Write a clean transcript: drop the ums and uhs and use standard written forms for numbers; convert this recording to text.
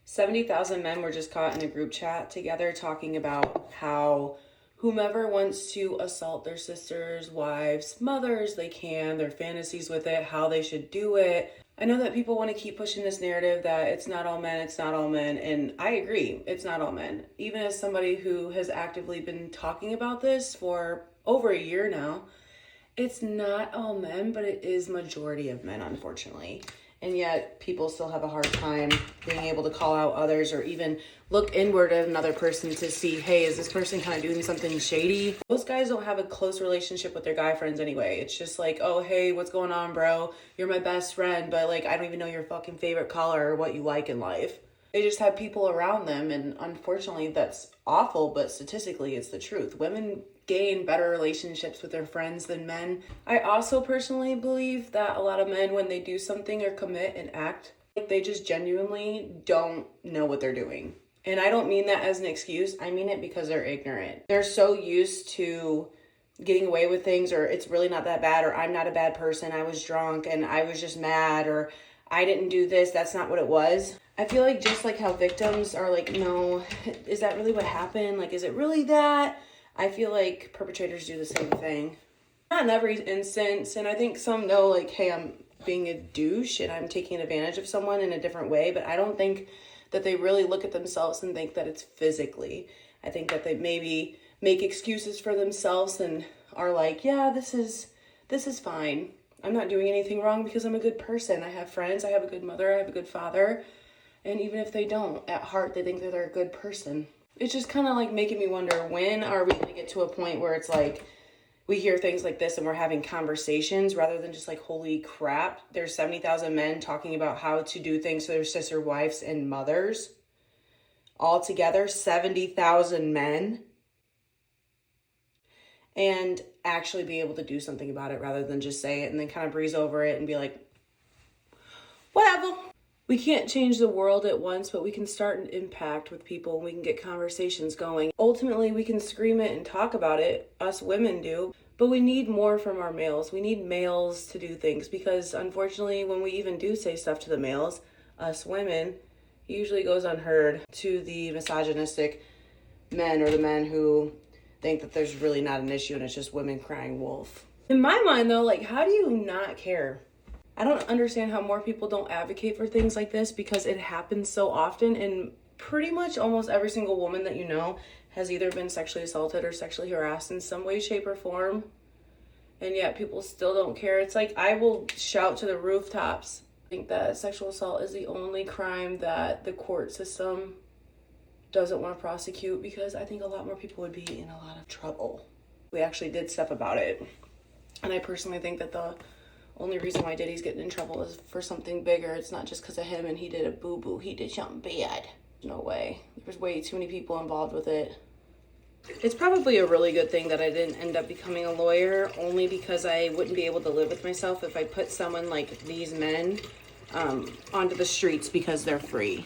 70,000 men were just caught in a group chat together talking about how whomever wants to assault their sisters, wives, mothers, they can, their fantasies with it, how they should do it. I know that people want to keep pushing this narrative that it's not all men, it's not all men, and I agree, it's not all men. Even as somebody who has actively been talking about this for over a year now, it's not all men, but it is majority of men, unfortunately. And yet people still have a hard time being able to call out others or even look inward at another person to see, hey, is this person kind of doing something shady? Most guys don't have a close relationship with their guy friends anyway. It's just like, oh, hey, what's going on, bro? You're my best friend, but like, I don't even know your fucking favorite color or what you like in life. They just have people around them, and unfortunately that's awful, but statistically it's the truth. Women gain better relationships with their friends than men. I also personally believe that a lot of men, when they do something or commit and act, like they just genuinely don't know what they're doing. And I don't mean that as an excuse. I mean it because they're ignorant. They're so used to getting away with things, or it's really not that bad, or I'm not a bad person, I was drunk and I was just mad, or I didn't do this, that's not what it was. I feel like just like how victims are like, no, is that really what happened? Like, is it really that? I feel like perpetrators do the same thing. Not in every instance, and I think some know like, hey, I'm being a douche and I'm taking advantage of someone in a different way, but I don't think that they really look at themselves and think that it's physically. I think that they maybe make excuses for themselves and are like, yeah, this is fine. I'm not doing anything wrong because I'm a good person. I have friends, I have a good mother, I have a good father. And even if they don't, at heart, they think that they're a good person. It's just kind of like making me wonder, when are we going to get to a point where it's like we hear things like this and we're having conversations rather than just like, holy crap, there's 70,000 men talking about how to do things to their sister, wives, and mothers. All together, 70,000 men. And actually be able to do something about it rather than just say it and then kind of breeze over it and be like, whatever. We can't change the world at once, but we can start an impact with people and we can get conversations going. Ultimately, we can scream it and talk about it, us women do, but we need more from our males. We need males to do things because unfortunately, when we even do say stuff to the males, us women, it usually goes unheard to the misogynistic men or the men who think that there's really not an issue and it's just women crying wolf. In my mind though, like, how do you not care? I don't understand how more people don't advocate for things like this because it happens so often, and pretty much almost every single woman that you know has either been sexually assaulted or sexually harassed in some way, shape, or form. And yet people still don't care. It's like, I will shout to the rooftops. I think that sexual assault is the only crime that the court system doesn't want to prosecute because I think a lot more people would be in a lot of trouble. We actually did stuff about it. And I personally think that the only reason why Diddy's getting in trouble is for something bigger. It's not just because of him and he did a boo-boo. He did something bad. No way. There's way too many people involved with it. It's probably a really good thing that I didn't end up becoming a lawyer, only because I wouldn't be able to live with myself if I put someone like these men onto the streets because they're free.